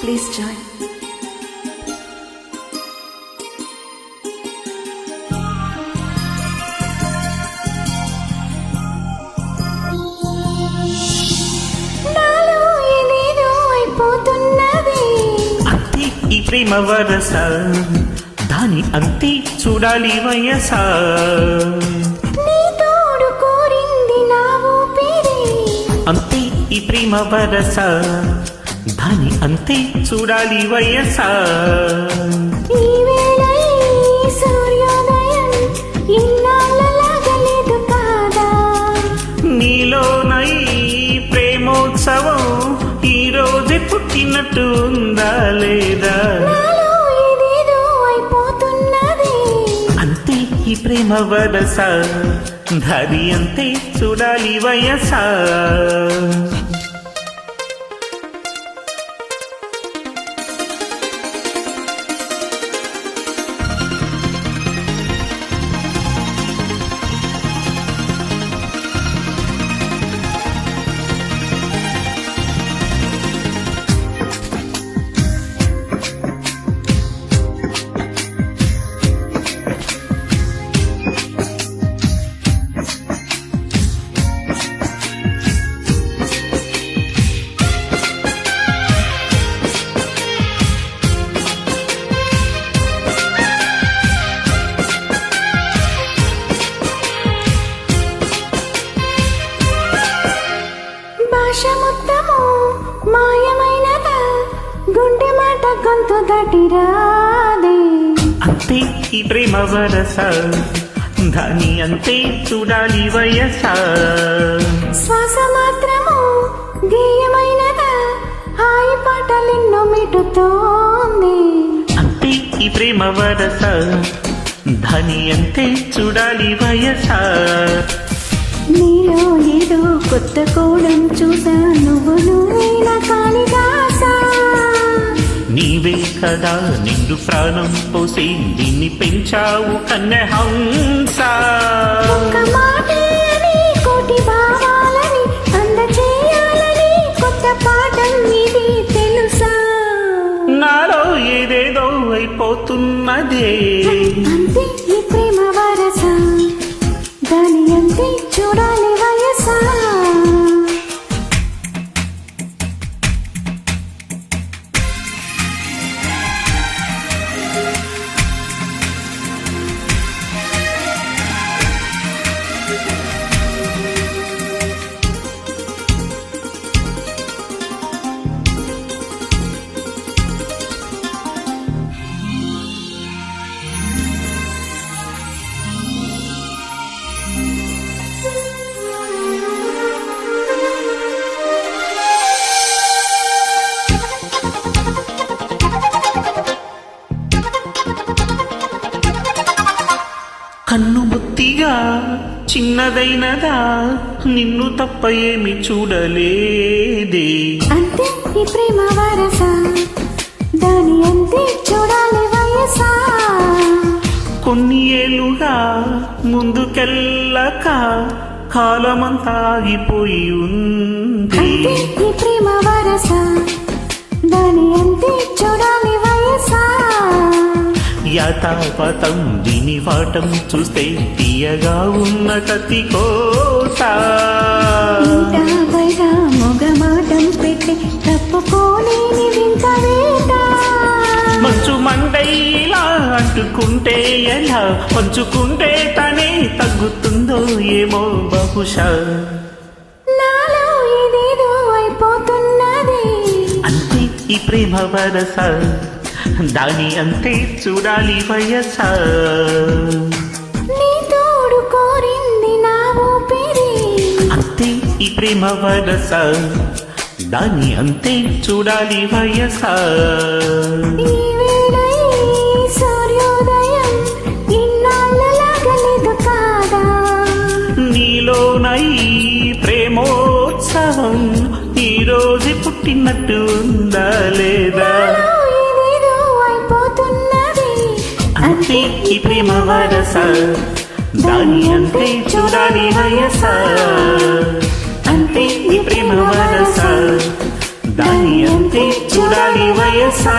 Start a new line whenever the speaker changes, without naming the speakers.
Please join.
ఈ ప్రేమ వరస దాని అంతే చూడాలి వయసా
నీ తోడు కోరింది నా ఊపిరి
అంతే ఈ ప్రేమ వరస దాని అంతే చూడాలి వయసా
ఈ వేళ ఈ సూర్యోదయం ఇన్నాళ్ళలాగా లేదు కాదా
నీలోనై ప్రేమోత్సవం ఈ రోజు పుట్టినట్టు ఉందా లేదా
నాలో ఏదేదో అయిపోతున్నది
అంతే ఈ ప్రేమ వరస దాని అంతే చూడాలి వయసా
మొత్తము మాయమైనదా గుండె మాట గొంతు దటిరాదే
అంతే ఈ ప్రేమ వరస దాని అంతే చూడాలి వయసా
శ్వాస మాత్రము గేయమైనదా హాయి పాటలెన్నో మిటుతోంది
అంతే ఈ ప్రేమ వరస దాని అంతే చూడాలి వయసా
నీలో ఏదో కొత్త కోణం చూసా నువ్వేనా కాళిదాసా
నీవే కదా నిండు ప్రాణం పోసి దీన్ని పెంచావు కన్యహంస
ఒక్క మాటే అని కోటి భావాలని అందచేయాలని కొత్త పాఠం ఇది తెలుసా
నాలో ఏదేదో అయిపోతున్నదే
అంతే ఈ ప్రేమ వరస దాని అంతే చూడాలి వయసా
కన్ను బుత్తిగా చిన్నదైనదా నిన్ను తప్ప ఏమి చూడలేదే
అంతే ఈ ప్రేమ వరస దాని అంతే చూడాలి వయసా
కొన్ని ఏళ్ళుగా ముందుకెళ్ళక కాలమంతా ఆగిపోయి ఉంది
అంతే ఈ ప్రేమ వరస దాని అంతే చూడాలి వయసా
యథాపథం దీని వాటం చూస్తే తీయగా ఉన్న కత్తి కోట
బయట మొగమాటం పెట్టి తప్పుకోలేని వింత వేట
మంచు మండైలా అంటుకుంటే ఎలా పంచుకుంటే తనే తగ్గుతుందో ఏమో బహుశా
నాలో ఏదేదో అయిపోతున్నది
అంతే ఈ ప్రేమ వరస దాని అంతే చూడాలి వయసా
నీ తోడు కోరింది నా ఊపిరి
అంతే ఈ ప్రేమ వరస దాని అంతే చూడాలి వయసా
ఈ వేళ ఈ సూర్యోదయం ఇన్నాళ్ళలాగా లేదు కాదా
నీలోనై ప్రేమోత్సవం ఈ రోజు పుట్టినట్టు ఉందా లేదా
అంతే
ఈ ప్రేమ వరస దాని అంతే చూడాలి వయసా అంతే ఈ ప్రేమ వరస దాని అంతే అంతే చూడాలి వయసా